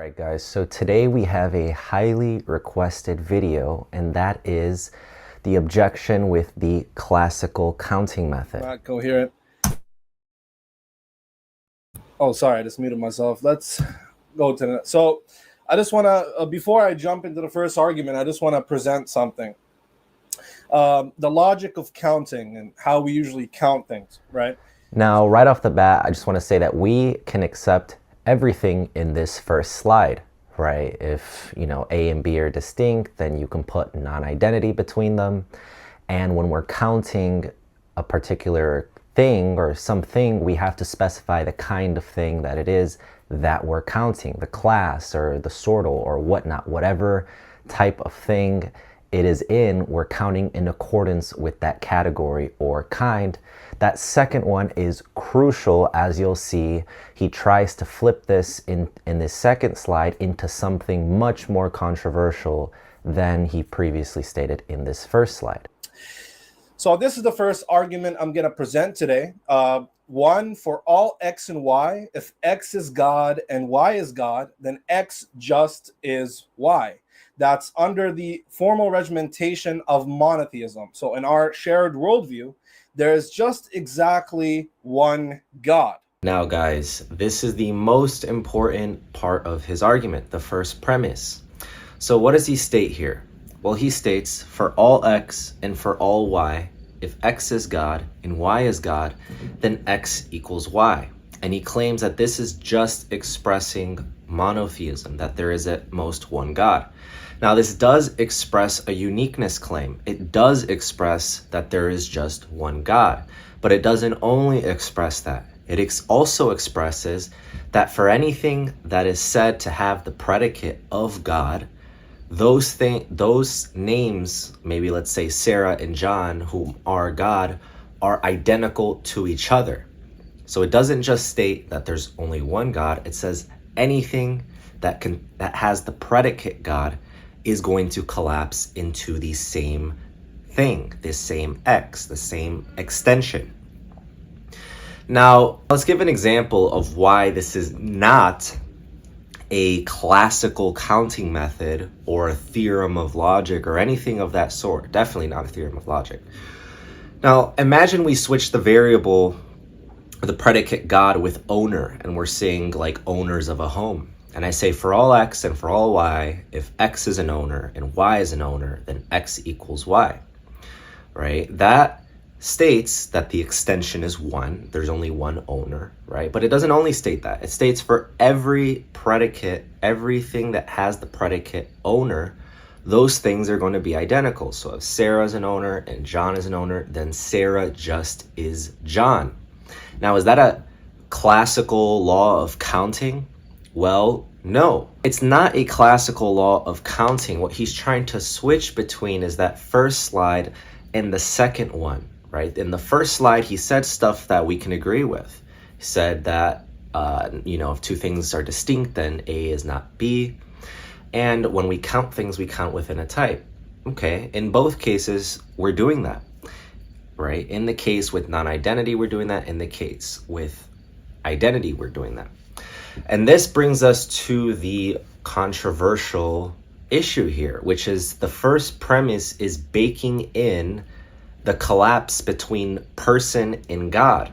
Alright guys, so today we have a highly requested video, and that is the objection with the classical counting method. Not coherent. Oh, sorry, I just muted myself. Let's go to the... So I just want to, before I jump into the first argument, I just want to present something. The logic of counting and how we usually count things, right? Now, right off the bat, I just want to say that we can accept everything in this first slide, right? If, A and B are distinct, then you can put non-identity between them. And when we're counting a particular thing or something, we have to specify the kind of thing that it is that we're counting, the class or the sortal or whatnot, whatever type of thing it is in, we're counting in accordance with that category or kind. That second one is crucial. As you'll see, he tries to flip this in this second slide into something much more controversial than he previously stated in this first slide. So this is the first argument I'm going to present today. One, for all x and y, if x is God and y is God, then x just is y. That's under the formal regimentation of monotheism. So in our shared worldview, there is just exactly one God. Now guys, this is the most important part of his argument, the first premise. So what does he state here? Well, he states for all x and for all y, if x is God and y is God, then x equals y. And he claims that this is just expressing monotheism, that there is at most one God. Now, this does express a uniqueness claim. It does express that there is just one God, but it doesn't only express that. It also expresses that for anything that is said to have the predicate of God, those names, maybe let's say Sarah and John, who are God, are identical to each other. So it doesn't just state that there's only one God. It says anything that has the predicate God is going to collapse into the same thing, the same x, the same extension. Now, let's give an example of why this is not a classical counting method or a theorem of logic or anything of that sort. Definitely not a theorem of logic. Now, imagine we switch the variable, the predicate God, with owner, and we're saying like owners of a home. And I say for all x and for all y, if x is an owner and y is an owner, then x equals y, right? That states that the extension is one. There's only one owner, right? But it doesn't only state that. It states for every predicate, everything that has the predicate owner, those things are going to be identical. So if Sarah is an owner and John is an owner, then Sarah just is John. Now, is that a classical law of counting? Well, no, it's not a classical law of counting. What he's trying to switch between is that first slide and the second one, right? In the first slide, he said stuff that we can agree with. He said that, if two things are distinct, then A is not B. And when we count things, we count within a type. Okay, in both cases, we're doing that, right? In the case with non-identity, we're doing that. In the case with identity, we're doing that. And this brings us to the controversial issue here, which is the first premise is baking in the collapse between person and God,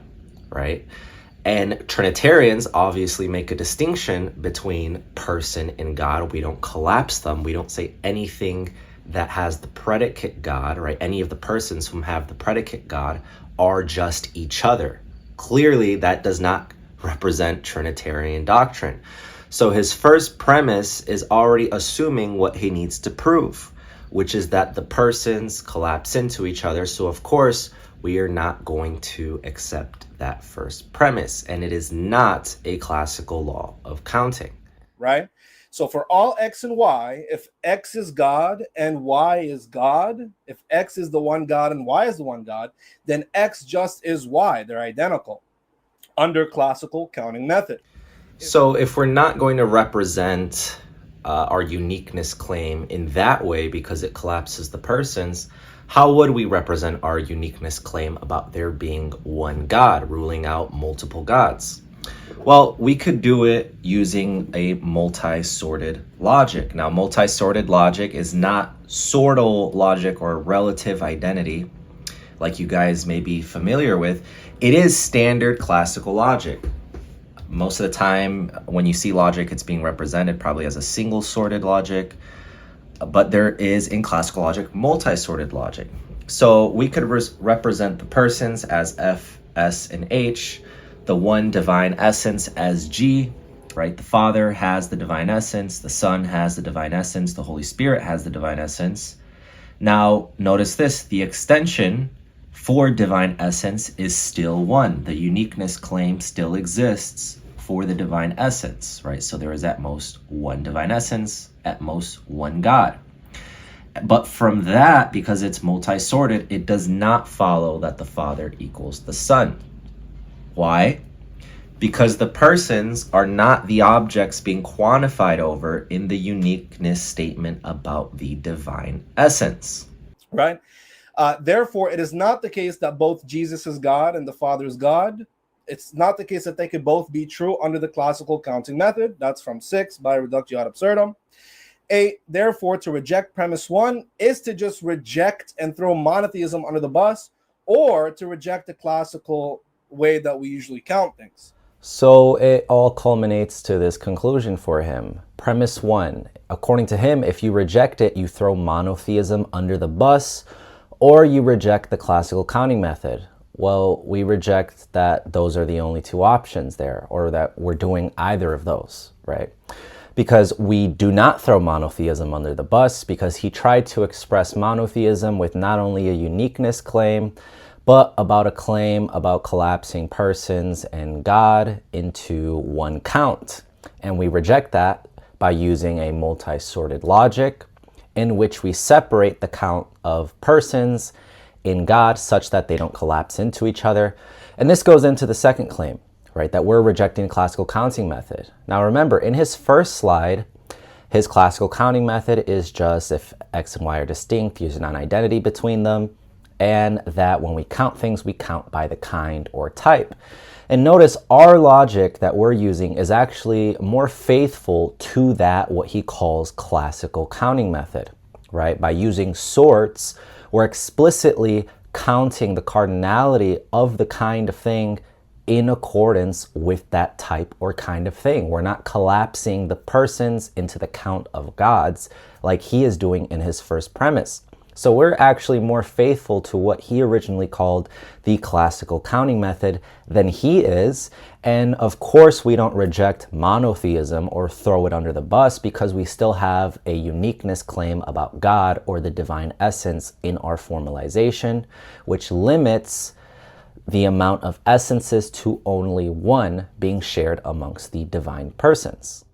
right? And Trinitarians obviously make a distinction between person and God. We don't collapse them. We don't say anything that has the predicate God, right? Any of the persons whom have the predicate God are just each other. Clearly, that does not represent Trinitarian doctrine. So his first premise is already assuming what he needs to prove, which is that the persons collapse into each other. So of course, we are not going to accept that first premise, and it is not a classical law of counting. Right? So for all x and y, if x is God and y is God, if x is the one God and y is the one God, then x just is y. They're identical under classical counting method. So if we're not going to represent our uniqueness claim in that way because it collapses the persons, how would we represent our uniqueness claim about there being one God, ruling out multiple gods? Well, we could do it using a multi-sorted logic. Now, multi-sorted logic is not sortal logic or relative identity, like you guys may be familiar with. It is standard classical logic. Most of the time, when you see logic, it's being represented probably as a single sorted logic, but there is in classical logic multi-sorted logic. So we could represent the persons as F, S, and H, the one divine essence as G, right? The Father has the divine essence, the Son has the divine essence, the Holy Spirit has the divine essence. Now, notice this, the extension for divine essence is still one. The uniqueness claim still exists for the divine essence, right? So there is at most one divine essence, at most one God. But from that, because it's multi-sorted, it does not follow that the Father equals the Son. Why? Because the persons are not the objects being quantified over in the uniqueness statement about the divine essence. Right? Therefore, it is not the case that both Jesus is God and the Father is God. It's not the case that they could both be true under the classical counting method. That's from 6 by reductio ad absurdum. 8, therefore, to reject premise 1 is to just reject and throw monotheism under the bus, or to reject the classical way that we usually count things. So it all culminates to this conclusion for him. Premise 1, according to him, if you reject it, you throw monotheism under the bus, or you reject the classical counting method. Well, we reject that those are the only two options there, or that we're doing either of those, right? Because we do not throw monotheism under the bus, because he tried to express monotheism with not only a uniqueness claim, but about a claim about collapsing persons and God into one count. And we reject that by using a multi-sorted logic in which we separate the count of persons in God such that they don't collapse into each other. And this goes into the second claim, right, that we're rejecting the classical counting method. Now remember, in his first slide, his classical counting method is just if X and Y are distinct, use a non-identity between them, and that when we count things, we count by the kind or type. And notice our logic that we're using is actually more faithful to that, what he calls classical counting method, right? By using sorts, we're explicitly counting the cardinality of the kind of thing in accordance with that type or kind of thing. We're not collapsing the persons into the count of gods like he is doing in his first premise. So we're actually more faithful to what he originally called the classical counting method than he is. And of course, we don't reject monotheism or throw it under the bus, because we still have a uniqueness claim about God or the divine essence in our formalization, which limits the amount of essences to only one being shared amongst the divine persons.